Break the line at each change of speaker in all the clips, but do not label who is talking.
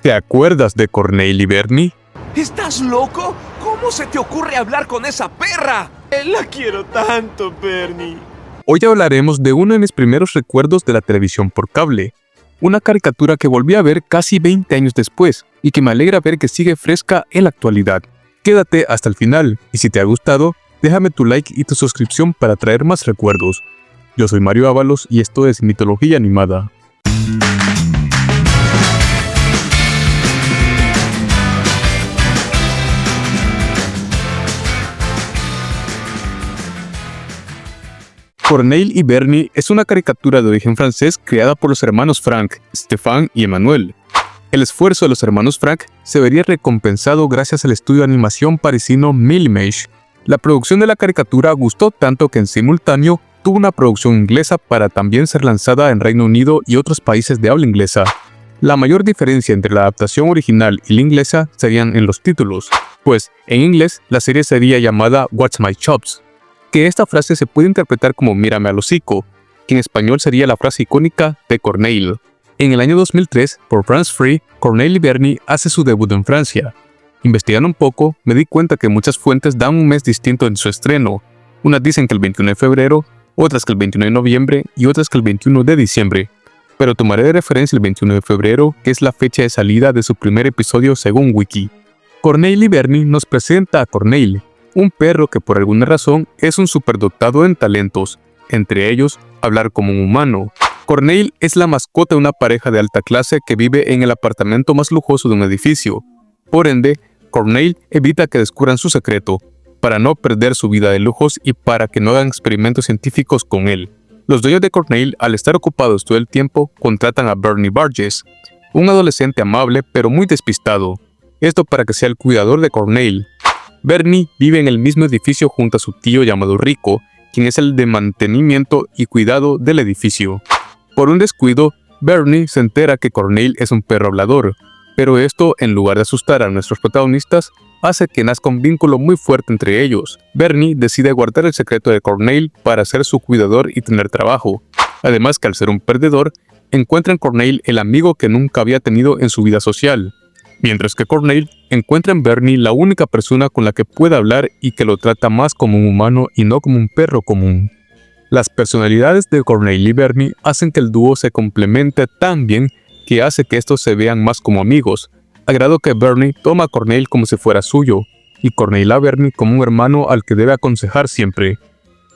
¿Te acuerdas de Corneille y Bernie?
¿Estás loco? ¿Cómo se te ocurre hablar con esa perra? La quiero tanto, Bernie.
Hoy hablaremos de uno de mis primeros recuerdos de la televisión por cable. Una caricatura que volví a ver casi 20 años después y que me alegra ver que sigue fresca en la actualidad. Quédate hasta el final y si te ha gustado, déjame tu like y tu suscripción para traer más recuerdos. Yo soy Mario Ábalos y esto es Mitología Animada. Corneille y Bernie es una caricatura de origen francés creada por los hermanos Frank, Stéphane y Emmanuel. El esfuerzo de los hermanos Frank se vería recompensado gracias al estudio de animación parisino Millimage. La producción de la caricatura gustó tanto que en simultáneo tuvo una producción inglesa para también ser lanzada en Reino Unido y otros países de habla inglesa. La mayor diferencia entre la adaptación original y la inglesa serían en los títulos, pues en inglés la serie sería llamada What's My Chops, que esta frase se puede interpretar como mírame al hocico, que en español sería la frase icónica de Corneille. En el año 2003, por France Free, Corneille y Bernie hace su debut en Francia. Investigando un poco, me di cuenta que muchas fuentes dan un mes distinto en su estreno. Unas dicen que el 21 de febrero, otras que el 21 de noviembre y otras que el 21 de diciembre. Pero tomaré de referencia el 21 de febrero, que es la fecha de salida de su primer episodio según Wiki. Corneille y Bernie nos presenta a Corneille, un perro que por alguna razón es un superdotado en talentos, entre ellos hablar como un humano. Corneille es la mascota de una pareja de alta clase que vive en el apartamento más lujoso de un edificio. Por ende, Corneille evita que descubran su secreto, para no perder su vida de lujos y para que no hagan experimentos científicos con él. Los dueños de Corneille, al estar ocupados todo el tiempo, contratan a Bernie Burgess, un adolescente amable pero muy despistado. Esto para que sea el cuidador de Corneille. Bernie vive en el mismo edificio junto a su tío llamado Rico, quien es el de mantenimiento y cuidado del edificio. Por un descuido, Bernie se entera que Corneille es un perro hablador, pero esto, en lugar de asustar a nuestros protagonistas, hace que nazca un vínculo muy fuerte entre ellos. Bernie decide guardar el secreto de Corneille para ser su cuidador y tener trabajo. Además que al ser un perdedor, encuentra en Corneille el amigo que nunca había tenido en su vida social. Mientras que Corneille encuentra en Bernie la única persona con la que puede hablar y que lo trata más como un humano y no como un perro común. Las personalidades de Corneille y Bernie hacen que el dúo se complemente tan bien que hace que estos se vean más como amigos, a grado que Bernie toma a Corneille como si fuera suyo, y Corneille a Bernie como un hermano al que debe aconsejar siempre.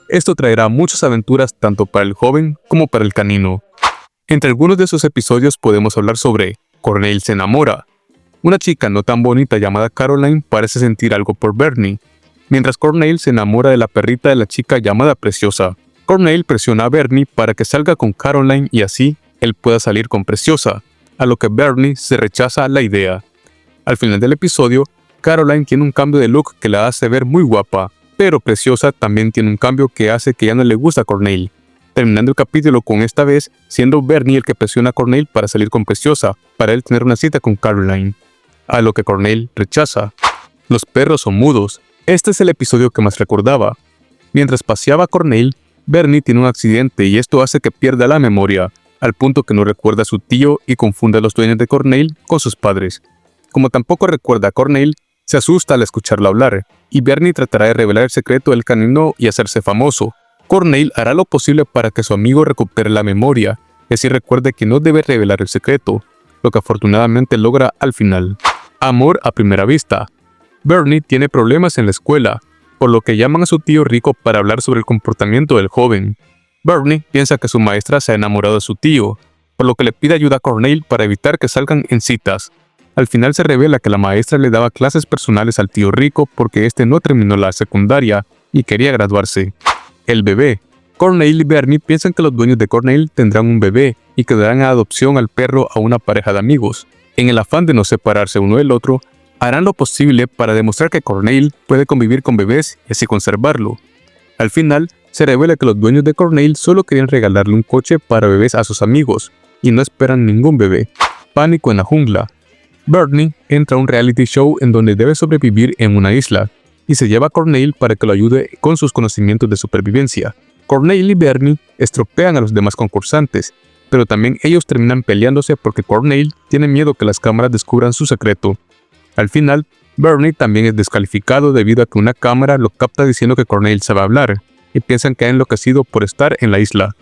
Esto traerá muchas aventuras tanto para el joven como para el canino. Entre algunos de sus episodios podemos hablar sobre Corneille se enamora. Una chica no tan bonita llamada Caroline parece sentir algo por Bernie, mientras Corneille se enamora de la perrita de la chica llamada Preciosa. Corneille presiona a Bernie para que salga con Caroline y así él pueda salir con Preciosa, a lo que Bernie se rechaza la idea. Al final del episodio, Caroline tiene un cambio de look que la hace ver muy guapa, pero Preciosa también tiene un cambio que hace que ya no le gusta a Corneille, terminando el capítulo con esta vez siendo Bernie el que presiona a Corneille para salir con Preciosa, para él tener una cita con Caroline, a lo que Corneille rechaza. Los perros son mudos. Este es el episodio que más recordaba. Mientras paseaba a Corneille, Bernie tiene un accidente y esto hace que pierda la memoria, al punto que no recuerda a su tío y confunde a los dueños de Corneille con sus padres. Como tampoco recuerda a Corneille, se asusta al escucharlo hablar, y Bernie tratará de revelar el secreto del canino y hacerse famoso. Corneille hará lo posible para que su amigo recupere la memoria, y así recuerde que no debe revelar el secreto, lo que afortunadamente logra al final. Amor a primera vista. Bernie tiene problemas en la escuela, por lo que llaman a su tío Rico para hablar sobre el comportamiento del joven. Bernie piensa que su maestra se ha enamorado de su tío, por lo que le pide ayuda a Corneille para evitar que salgan en citas. Al final se revela que la maestra le daba clases personales al tío Rico porque este no terminó la secundaria y quería graduarse. El bebé. Corneille y Bernie piensan que los dueños de Corneille tendrán un bebé y que darán a adopción al perro a una pareja de amigos. En el afán de no separarse uno del otro, harán lo posible para demostrar que Corneille puede convivir con bebés y así conservarlo. Al final, se revela que los dueños de Corneille solo querían regalarle un coche para bebés a sus amigos, y no esperan ningún bebé. Pánico en la jungla. Bernie entra a un reality show en donde debe sobrevivir en una isla, y se lleva a Corneille para que lo ayude con sus conocimientos de supervivencia. Corneille y Bernie estropean a los demás concursantes, pero también ellos terminan peleándose porque Cornell tiene miedo que las cámaras descubran su secreto. Al final, Bernie también es descalificado debido a que una cámara lo capta diciendo que Cornell sabe hablar, y piensan que ha enloquecido por estar en la isla.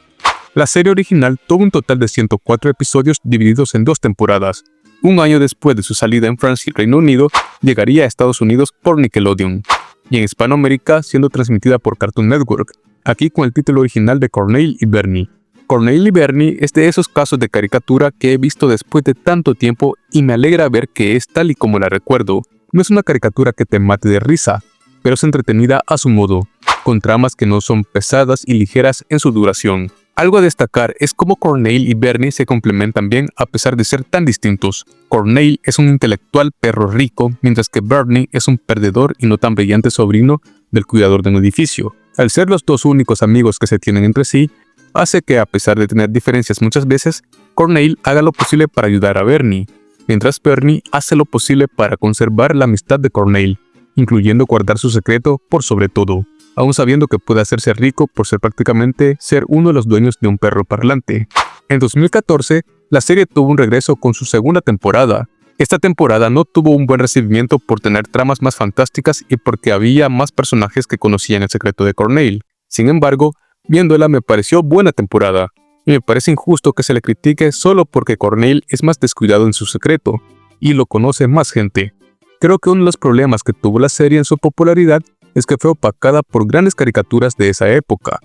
La serie original tuvo un total de 104 episodios divididos en 2 temporadas. Un año después de su salida en Francia y Reino Unido, llegaría a Estados Unidos por Nickelodeon, y en Hispanoamérica siendo transmitida por Cartoon Network, aquí con el título original de Cornell y Bernie. Cornell y Bernie es de esos casos de caricatura que he visto después de tanto tiempo y me alegra ver que es tal y como la recuerdo. No es una caricatura que te mate de risa, pero es entretenida a su modo, con tramas que no son pesadas y ligeras en su duración. Algo a destacar es cómo Cornell y Bernie se complementan bien a pesar de ser tan distintos. Cornell es un intelectual perro rico, mientras que Bernie es un perdedor y no tan brillante sobrino del cuidador de un edificio. Al ser los dos únicos amigos que se tienen entre sí, hace que, a pesar de tener diferencias muchas veces, Cornell haga lo posible para ayudar a Bernie, mientras Bernie hace lo posible para conservar la amistad de Cornell, incluyendo guardar su secreto por sobre todo, aún sabiendo que puede hacerse rico por ser prácticamente ser uno de los dueños de un perro parlante. En 2014, la serie tuvo un regreso con su segunda temporada. Esta temporada no tuvo un buen recibimiento por tener tramas más fantásticas y porque había más personajes que conocían el secreto de Cornell. Sin embargo, viéndola me pareció buena temporada, y me parece injusto que se le critique solo porque Cornell es más descuidado en su secreto, y lo conoce más gente. Creo que uno de los problemas que tuvo la serie en su popularidad es que fue opacada por grandes caricaturas de esa época.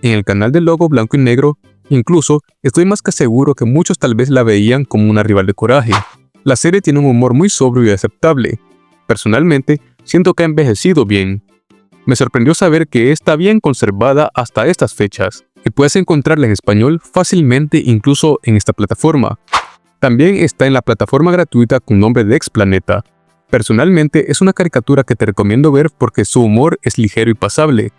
En el canal del Logo blanco y negro, incluso, estoy más que seguro que muchos tal vez la veían como una rival de Coraje. La serie tiene un humor muy sobrio y aceptable. Personalmente, siento que ha envejecido bien. Me sorprendió saber que está bien conservada hasta estas fechas, y puedes encontrarla en español fácilmente incluso en esta plataforma. También está en la plataforma gratuita con nombre de Explaneta. Personalmente es una caricatura que te recomiendo ver porque su humor es ligero y pasable.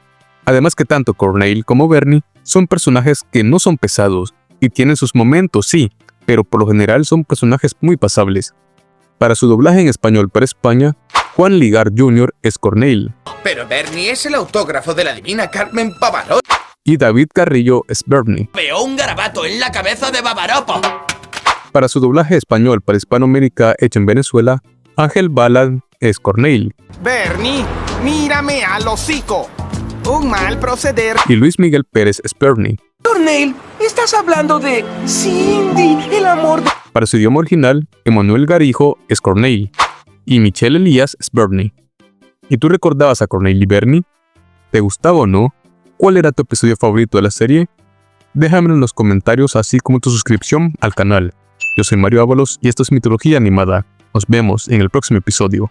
Además que tanto Cornell como Bernie son personajes que no son pesados, y tienen sus momentos sí, pero por lo general son personajes muy pasables. Para su doblaje en español para España, Juan Ligar Jr. es Cornell.
Pero Bernie es el autógrafo de la divina Carmen Pavarotti.
Y David Carrillo es Bernie.
Veo un garabato en la cabeza de Bavaropo.
Para su doblaje español para Hispanoamérica hecho en Venezuela, Ángel Balán es Cornell.
Bernie, mírame al hocico. Un mal proceder.
Y Luis Miguel Pérez es Bernie.
Cornell, estás hablando de Cindy, el amor de...
Para su idioma original, Emanuel Garijo es Cornell. Y Michelle Elías es Bernie. ¿Y tú recordabas a Cornell y Bernie? ¿Te gustaba o no? ¿Cuál era tu episodio favorito de la serie? Déjamelo en los comentarios, así como tu suscripción al canal. Yo soy Mario Ábalos y esto es Mitología Animada. Nos vemos en el próximo episodio.